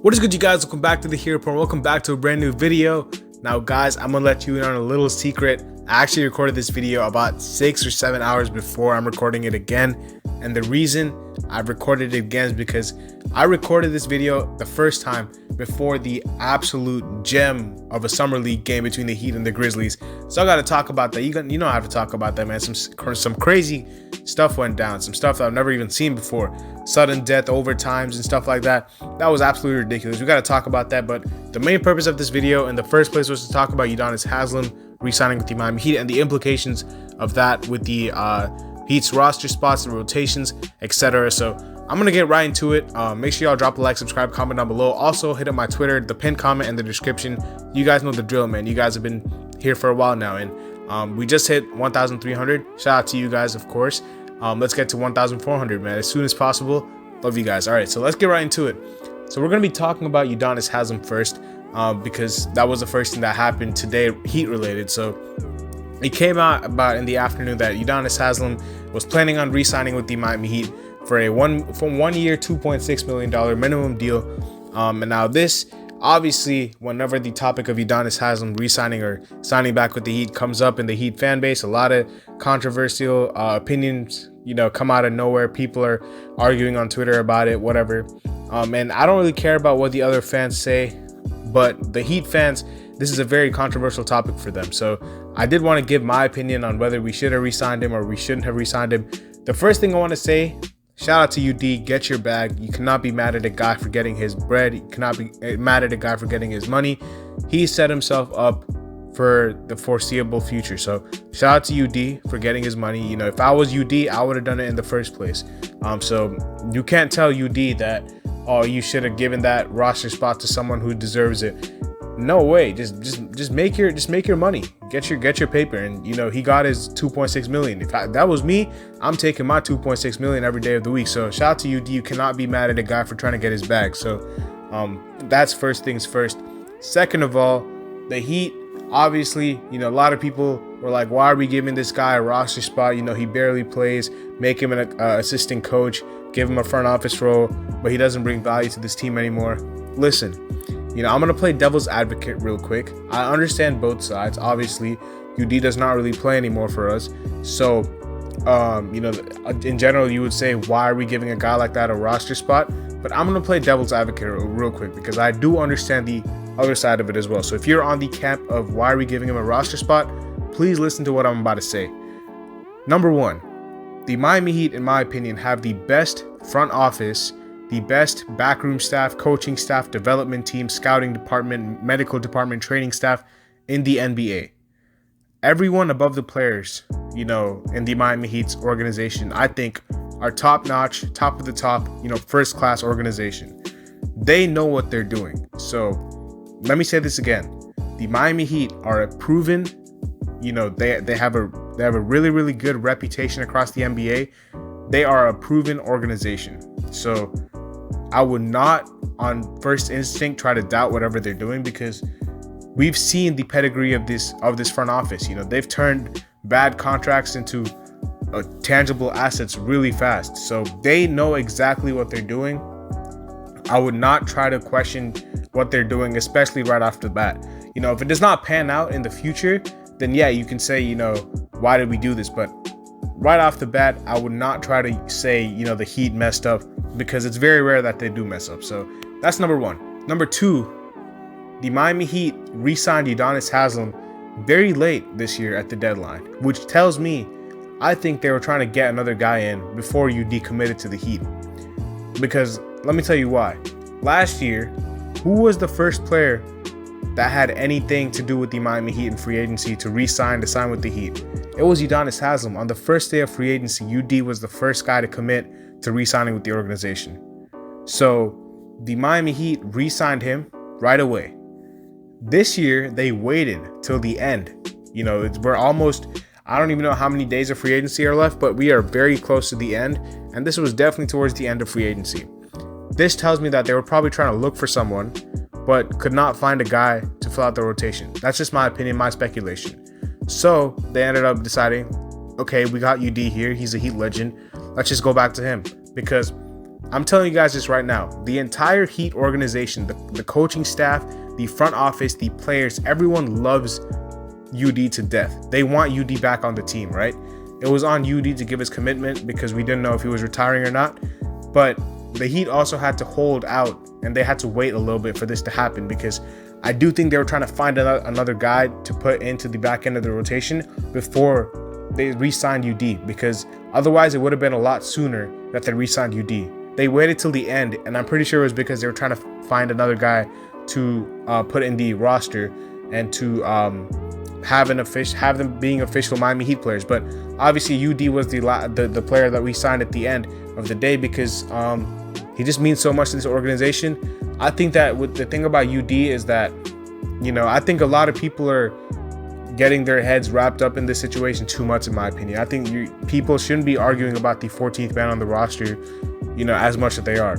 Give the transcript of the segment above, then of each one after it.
What is good, you guys? Welcome back to the Hero Report. Welcome back to a brand new video. Now guys, I'm gonna let you in on a little secret. I actually recorded this video about 6 or 7 hours before I'm recording it again, and the reason I've recorded it again is because I recorded this video the first time before the absolute gem of a summer league game between the Heat and the Grizzlies. So I got to talk about that. You know I have to talk about that, man. Some crazy stuff went down, some stuff that I've never even seen before. Sudden death, overtimes, and stuff like that. That was absolutely ridiculous. We got to talk about that. But the main purpose of this video in the first place was to talk about Udonis Haslem re-signing with the Miami Heat and the implications of that with the Heat's roster spots, the rotations, etc. So I'm gonna get right into it. Make sure y'all drop a like, subscribe, comment down below. Also hit up my Twitter, the pinned comment in the description. You guys know the drill, man. You guys have been here for a while now, and we just hit 1,300. Shout out to you guys, of course. Let's get to 1,400, man, as soon as possible. Love you guys. All right, so let's get right into it. So we're gonna be talking about Udonis Haslem first, because that was the first thing that happened today, Heat related. So it came out about in the afternoon that Udonis Haslem was planning on re-signing with the Miami Heat for a 1 year, $2.6 million minimum deal. And now this, obviously, whenever the topic of Udonis Haslem re-signing or signing back with the Heat comes up in the Heat fan base, a lot of controversial opinions, come out of nowhere. People are arguing on Twitter about it, whatever. And I don't really care about what the other fans say, but the Heat fans, this is a very controversial topic for them. So I did want to give my opinion on whether we should have re-signed him or we shouldn't have re-signed him. The first thing I want to say, shout out to UD, get your bag. You cannot be mad at a guy for getting his bread. You cannot be mad at a guy for getting his money. He set himself up for the foreseeable future. So shout out to UD for getting his money. If I was UD, I would have done it in the first place. So you can't tell UD that, oh, you should have given that roster spot to someone who deserves it. No way. Just make your money. Get your paper. And he got his 2.6 million. If that was me, I'm taking my 2.6 million every day of the week. So shout out to UD. You cannot be mad at a guy for trying to get his bag. So that's first things first. Second of all, the Heat, obviously, a lot of people were like, why are we giving this guy a roster spot? He barely plays. Make him an assistant coach. Give him a front office role, but he doesn't bring value to this team anymore. Listen, I'm going to play devil's advocate real quick. I understand both sides. Obviously, UD does not really play anymore for us. So, in general, you would say, why are we giving a guy like that a roster spot? But I'm going to play devil's advocate real quick because I do understand the other side of it as well. So if you're on the camp of why are we giving him a roster spot, please listen to what I'm about to say. Number one, the Miami Heat, in my opinion, have the best front office, the best backroom staff, coaching staff, development team, scouting department, medical department, training staff in the NBA. Everyone above the players, in the Miami Heat's organization, I think are top-notch, top of the top, first-class organization. They know what they're doing. So let me say this again. The Miami Heat are a proven, they have a really, really good reputation across the NBA. They are a proven organization. So I would not, on first instinct, try to doubt whatever they're doing because we've seen the pedigree of this front office. They've turned bad contracts into tangible assets really fast. So they know exactly what they're doing. I would not try to question what they're doing, especially right off the bat. If it does not pan out in the future, then yeah, you can say, why did we do this? But right off the bat, I would not try to say, the Heat messed up because it's very rare that they do mess up. So that's number one. Number two, the Miami Heat re-signed Udonis Haslem very late this year at the deadline, which tells me I think they were trying to get another guy in before you decommitted to the Heat. Because let me tell you why. Last year, who was the first player that had anything to do with the Miami Heat in free agency to sign with the Heat? It was Udonis Haslem. On the first day of free agency, UD was the first guy to commit to re-signing with the organization. So the Miami Heat re-signed him right away. This year, they waited till the end. We're almost, I don't even know how many days of free agency are left, but we are very close to the end. And this was definitely towards the end of free agency. This tells me that they were probably trying to look for someone, but could not find a guy to fill out the rotation. That's just my opinion, my speculation. So they ended up deciding, okay, we got UD here. He's a Heat legend. Let's just go back to him because I'm telling you guys this right now. The entire Heat organization, the coaching staff, the front office, the players, everyone loves UD to death. They want UD back on the team, right? It was on UD to give his commitment because we didn't know if he was retiring or not. But the Heat also had to hold out and they had to wait a little bit for this to happen, because I do think they were trying to find another guy to put into the back end of the rotation before they re-signed UD, because otherwise it would have been a lot sooner that they re-signed UD. They waited till the end, and I'm pretty sure it was because they were trying to find another guy to put in the roster and to have them being official Miami Heat players. But obviously UD was the player that we signed at the end of the day, because he just means so much to this organization. I think that the thing about UD is that, I think a lot of people are getting their heads wrapped up in this situation too much, in my opinion. I think people shouldn't be arguing about the 14th man on the roster, as much as they are.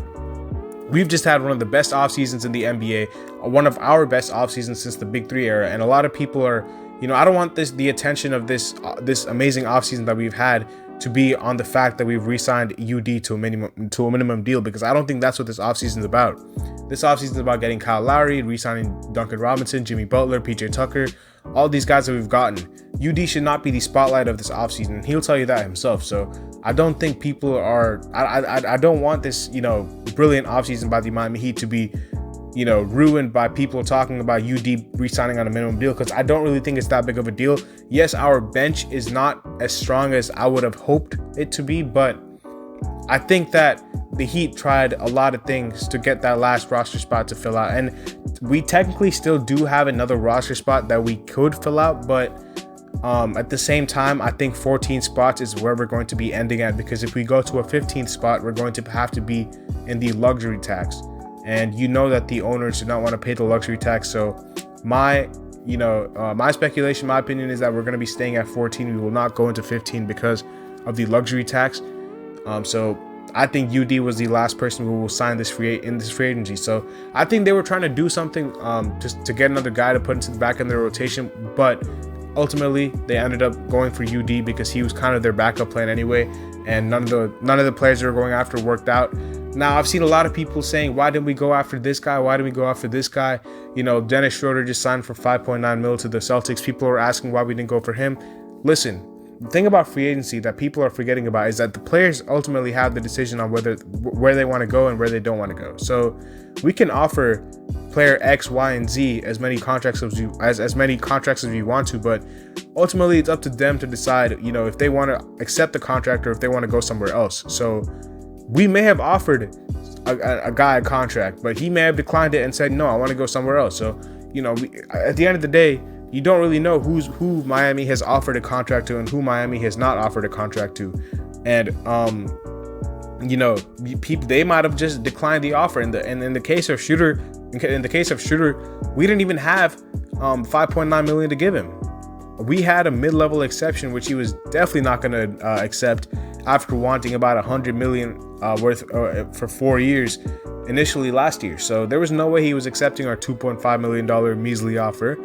We've just had one of the best off seasons in the NBA, one of our best off seasons since the Big Three era, and a lot of people are, I don't want the attention of this amazing off season that we've had to be on the fact that we've re-signed UD to a minimum deal, because I don't think that's what this offseason is about. This offseason is about getting Kyle Lowry, re-signing Duncan Robinson, Jimmy Butler, PJ Tucker, all these guys that we've gotten. UD should not be the spotlight of this offseason, and he'll tell you that himself. So I don't think people are, I don't want this, brilliant offseason by the Miami Heat to be, ruined by people talking about UD re-signing on a minimum deal, because I don't really think it's that big of a deal. Yes, our bench is not as strong as I would have hoped it to be, but I think that the Heat tried a lot of things to get that last roster spot to fill out, and we technically still do have another roster spot that we could fill out, but at the same time, I think 14 spots is where we're going to be ending at, because if we go to a 15th spot, we're going to have to be in the luxury tax. And that the owners do not want to pay the luxury tax. So my speculation, my opinion is that we're going to be staying at 14. We will not go into 15 because of the luxury tax. So I think UD was the last person who will sign this free agency. So I think they were trying to do something just to get another guy to put into the back end of their rotation. But ultimately, they ended up going for UD because he was kind of their backup plan anyway. And none of the players they were going after worked out. Now, I've seen a lot of people saying, why didn't we go after this guy? Why didn't we go after this guy? Dennis Schroeder just signed for $5.9 million to the Celtics. People are asking why we didn't go for him. Listen, the thing about free agency that people are forgetting about is that the players ultimately have the decision on where they want to go and where they don't want to go. So we can offer player X, Y, and Z as many contracts as we want to, but ultimately it's up to them to decide, if they want to accept the contract or if they want to go somewhere else. So we may have offered a guy a contract, but he may have declined it and said, no, I want to go somewhere else. So, at the end of the day, you don't really know who Miami has offered a contract to and who Miami has not offered a contract to. And, people, they might have just declined the offer. And in the case of Shooter, we didn't even have $5.9 million to give him. We had a mid-level exception, which he was definitely not going to accept after wanting about $100 million worth for 4 years initially last year. So there was no way he was accepting our $2.5 million measly offer.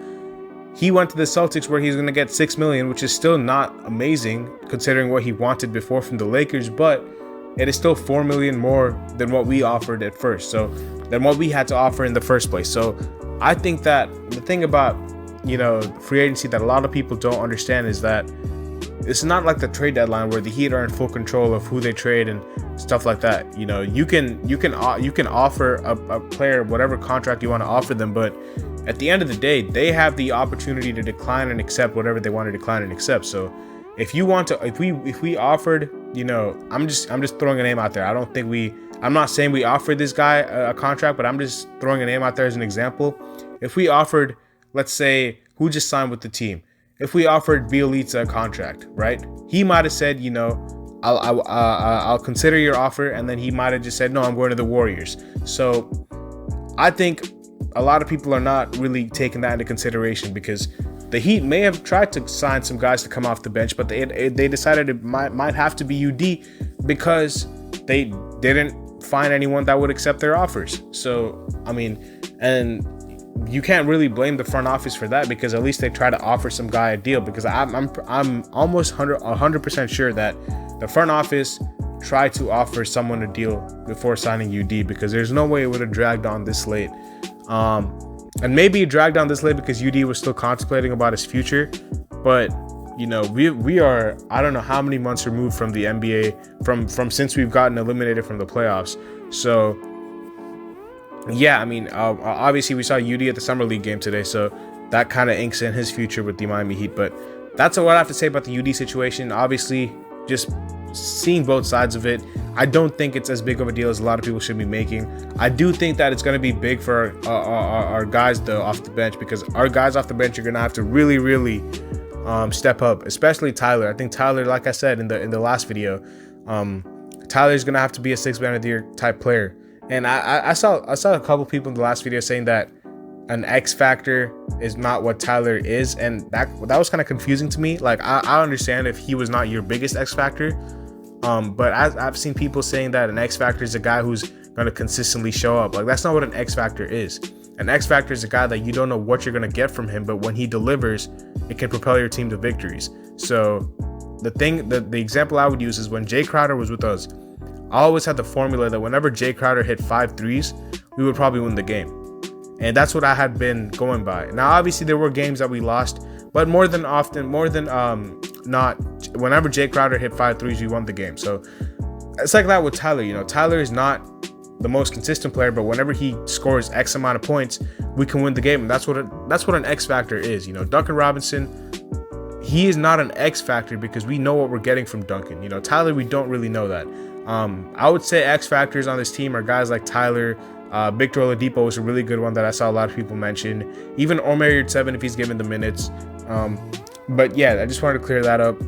He went to the Celtics where he's going to get $6 million, which is still not amazing considering what he wanted before from the Lakers, but it is still $4 million more than what we offered at first. So than what we had to offer in the first place. So I think that the thing about free agency that a lot of people don't understand is that it's not like the trade deadline where the Heat are in full control of who they trade and stuff like that. You can offer a player whatever contract you want to offer them, but at the end of the day, they have the opportunity to decline and accept whatever they want to decline and accept. So if we offered, I'm just throwing a name out there. I'm not saying we offered this guy a contract, but I'm just throwing a name out there as an example. If we offered, let's say, who just signed with the team? If we offered Bielitsa a contract, right? He might have said, I'll consider your offer, and then he might have just said, no, I'm going to the Warriors. So I think a lot of people are not really taking that into consideration, because the Heat may have tried to sign some guys to come off the bench, but they decided it might have to be UD because they didn't find anyone that would accept their offers. So, and you can't really blame the front office for that, because at least they try to offer some guy a deal, because I'm almost 100% sure that the front office try to offer someone a deal before signing UD, because there's no way it would have dragged on this late. And maybe it dragged on this late because UD was still contemplating about his future. But you know, we are, I don't know how many months removed from the NBA, from since we've gotten eliminated from the playoffs. So yeah, I mean, obviously we saw UD at the Summer League game today, so that kind of inks in his future with the Miami Heat. But that's what I have to say about the UD situation. Obviously, just seeing both sides of it, I don't think it's as big of a deal as a lot of people should be making. I do think that it's going to be big for our guys though off the bench, because our guys off the bench are going to have to really step up, especially Tyler. I think Tyler, like I said in the last video, Tyler's going to have to be a Sixth Man of the Year type player. And I saw a couple people in the last video saying that an X factor is not what Tyler is, and that was kind of confusing to me. Like I understand if he was not your biggest X factor, but I've seen people saying that an X factor is a guy who's going to consistently show up. Like that's not what an X factor is. An X factor is a guy that you don't know what you're going to get from him, but when he delivers, it can propel your team to victories. So the example I would use is when Jay Crowder was with us. I always had the formula that whenever Jay Crowder hit 5 threes, we would probably win the game. And that's what I had been going by. Now, obviously, there were games that we lost, but more than not, whenever Jay Crowder hit 5 threes, we won the game. So it's like that with Tyler. You know, Tyler is not the most consistent player, but whenever he scores X amount of points, we can win the game. And that's what an X factor is. You know, Duncan Robinson, he is not an X factor because we know what we're getting from Duncan. You know, Tyler, we don't really know that. I would say X factors on this team are guys like Tyler. Victor Oladipo was a really good one that I saw a lot of people mention. Even Omer Yurtseven if he's given the minutes. But yeah, I just wanted to clear that up.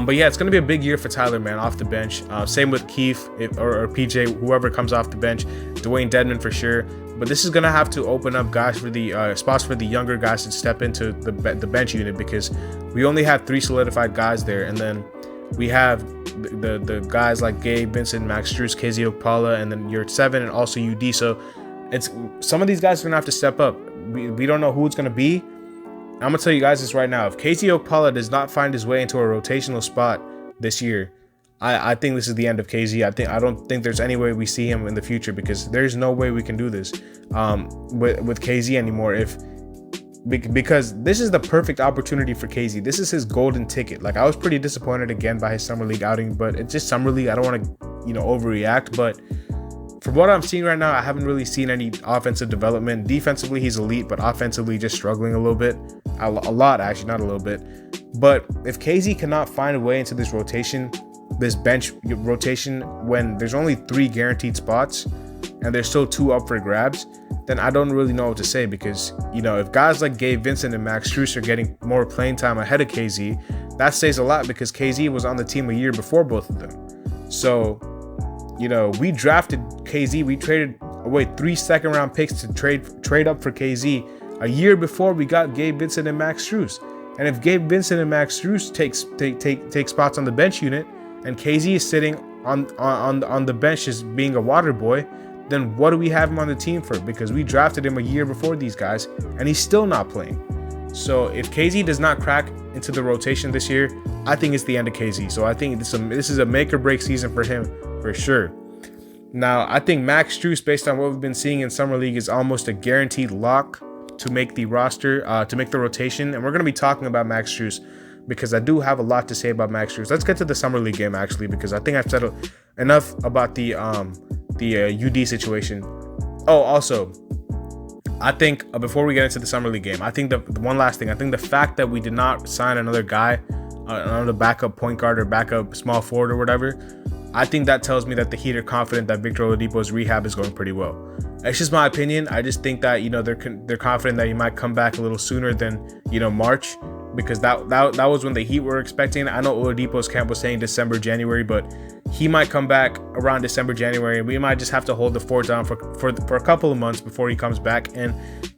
But yeah, it's going to be a big year for Tyler, man, off the bench. Same with Keith or PJ, whoever comes off the bench. Dwayne Dedman for sure. But this is going to have to open up guys for the spots for the younger guys to step into the bench unit, because we only have 3 solidified guys there. And then we have the guys like Gabe Vincent, Max Strus, KZ Okpala, and then Yurtseven and also UD. So it's some of these guys are going to have to step up. We don't know who it's going to be. I'm going to tell you guys this right now. If KZ Okpala does not find his way into a rotational spot this year, I think this is the end of KZ. I don't think there's any way we see him in the future, because there's no way we can do this with KZ anymore. Because this is the perfect opportunity for KZ. This is his golden ticket. Like, I was pretty disappointed again by his Summer League outing, but it's just Summer League. I don't want to, overreact, but from what I'm seeing right now, I haven't really seen any offensive development. Defensively, he's elite, but offensively, just struggling a little bit. A lot, actually, not a little bit. But if KZ cannot find a way into this rotation, this bench rotation, when there's only 3 guaranteed spots and there's still 2 up for grabs, then I don't really know what to say, because, if guys like Gabe Vincent and Max Strus are getting more playing time ahead of KZ, that says a lot, because KZ was on the team a year before both of them. So, we drafted KZ. We traded away 3 second-round picks to trade up for KZ a year before we got Gabe Vincent and Max Strus. And if Gabe Vincent and Max Strus take spots on the bench unit, and KZ is sitting on the bench as being a water boy, then what do we have him on the team for? Because we drafted him a year before these guys, and he's still not playing. So if KZ does not crack into the rotation this year, I think it's the end of KZ. So I think this is a make or break season for him for sure. Now, I think Max Strus, based on what we've been seeing in Summer League, is almost a guaranteed lock to make the roster, to make the rotation. And we're going to be talking about Max Strus, because I do have a lot to say about Max Strus. Let's get to the Summer League game, actually, because I think I've said enough about the UD situation. Oh, also, I think before we get into the Summer League game, I think the one last thing, I think the fact that we did not sign another guy, another backup point guard or backup small forward or whatever, I think that tells me that the Heat are confident that Victor Oladipo's rehab is going pretty well. It's just my opinion. I just think that they're confident that he might come back a little sooner than March, because that was when the Heat were expecting. I know Oladipo's camp was saying December, January, but he might come back around December, January, and we might just have to hold the fort down for a couple of months before he comes back, and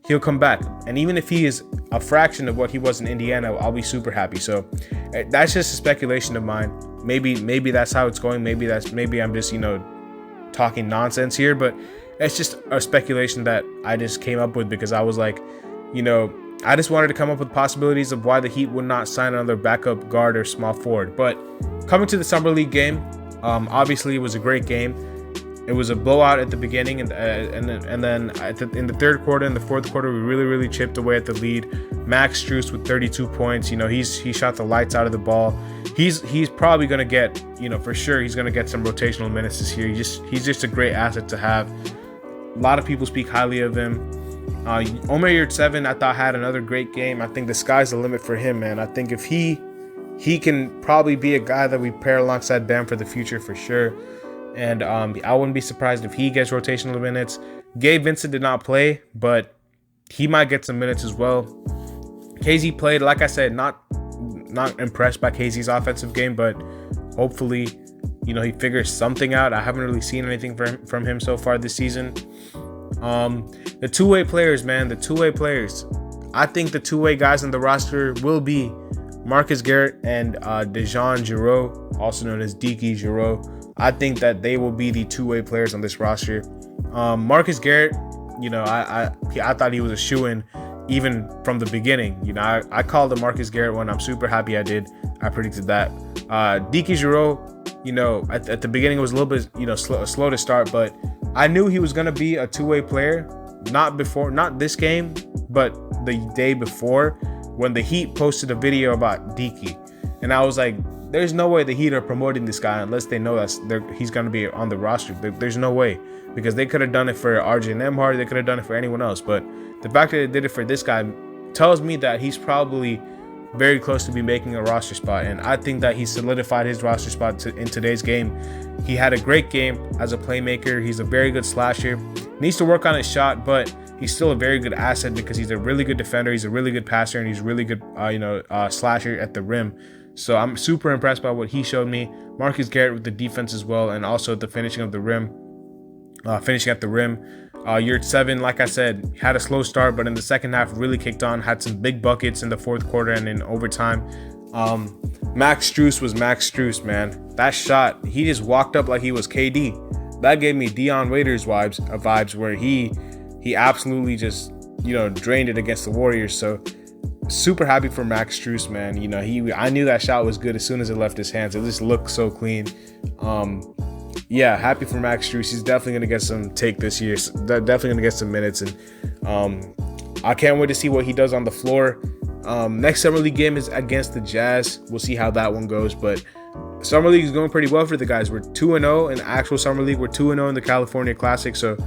he'll come back. And even if he is a fraction of what he was in Indiana, I'll be super happy. So that's just a speculation of mine. Maybe that's how it's going. Maybe I'm just talking nonsense here, but it's just a speculation that I just came up with because I was like, I just wanted to come up with possibilities of why the Heat would not sign another backup guard or small forward. But coming to the Summer League game, Obviously, it was a great game. It was a blowout at the beginning, and then in the third quarter and the fourth quarter, we really chipped away at the lead. Max Strus with 32 points. You know, he shot the lights out of the ball. He's probably gonna get, you know, for sure he's gonna get some rotational minutes this year. He's just a great asset to have. A lot of people speak highly of him. Omer Yurtseven, I thought, had another great game. I think the sky's the limit for him, man. I think if he can probably be a guy that we pair alongside Bam for the future for sure. And I wouldn't be surprised if he gets rotational minutes. Gabe Vincent did not play, but he might get some minutes as well. KZ played. Like I said, not impressed by KZ's offensive game, but hopefully, you know, he figures something out. I haven't really seen anything from him so far this season. The two-way players, man, the two-way players. I think the two-way guys on the roster will be Marcus Garrett and Dejan Giroux, also known as Deke Giroux. I think that they will be the two-way players on this roster. Marcus Garrett, you know, I thought he was a shoo-in even from the beginning. You know, I called the Marcus Garrett one. I'm super happy I did. I predicted that. Deke Giroux, you know, at the beginning it was a little bit, you know, slow to start, but I knew he was going to be a two-way player. Not this game, but the day before when the Heat posted a video about Deke. And I was like, there's no way the Heat are promoting this guy unless they know he's going to be on the roster. There's no way, because they could have done it for RJ Nembhard. They could have done it for anyone else. But the fact that they did it for this guy tells me that he's probably very close to be making a roster spot. And I think that he solidified his roster spot in today's game. He had a great game as a playmaker. He's a very good slasher. Needs to work on his shot, but he's still a very good asset because he's a really good defender. He's a really good passer, and he's really good, slasher at the rim. So I'm super impressed by what he showed me. Marcus Garrett with the defense as well, and also the finishing of the rim, finishing at the rim. Yurtseven, like I said, had a slow start, but in the second half really kicked on. Had some big buckets in the fourth quarter and in overtime. Max Strus was Max Strus, man. That shot, he just walked up like he was KD. That gave me Dion Waiters vibes where he absolutely just, you know, drained it against the Warriors. So super happy for Max Strus, man. You know, I knew that shot was good as soon as it left his hands. It just looked so clean. Yeah, happy for Max Strus. He's definitely gonna get some take this year. Definitely gonna get some minutes, and I can't wait to see what he does on the floor. Next Summer League game is against the Jazz. We'll see how that one goes, but Summer League is going pretty well for the guys. We're 2-0 in actual Summer League. We're 2-0 in the California Classic, so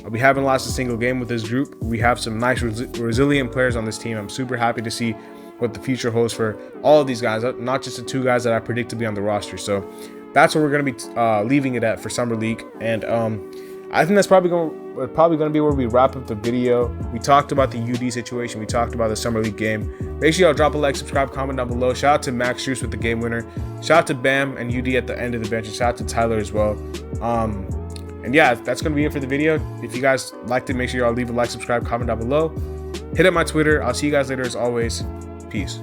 we haven't lost a single game with this group. We have some nice, resilient players on this team. I'm super happy to see what the future holds for all of these guys, not just the two guys that I predict to be on the roster. So that's where we're going to be leaving it at for Summer League. And I think that's probably going to be where we wrap up the video. We talked about the UD situation. We talked about the Summer League game. Make sure y'all drop a like, subscribe, comment down below. Shout out to Max Strus with the game winner. Shout out to Bam and UD at the end of the bench. And shout out to Tyler as well. And yeah, that's going to be it for the video. If you guys liked it, make sure y'all leave a like, subscribe, comment down below. Hit up my Twitter. I'll see you guys later as always. Peace.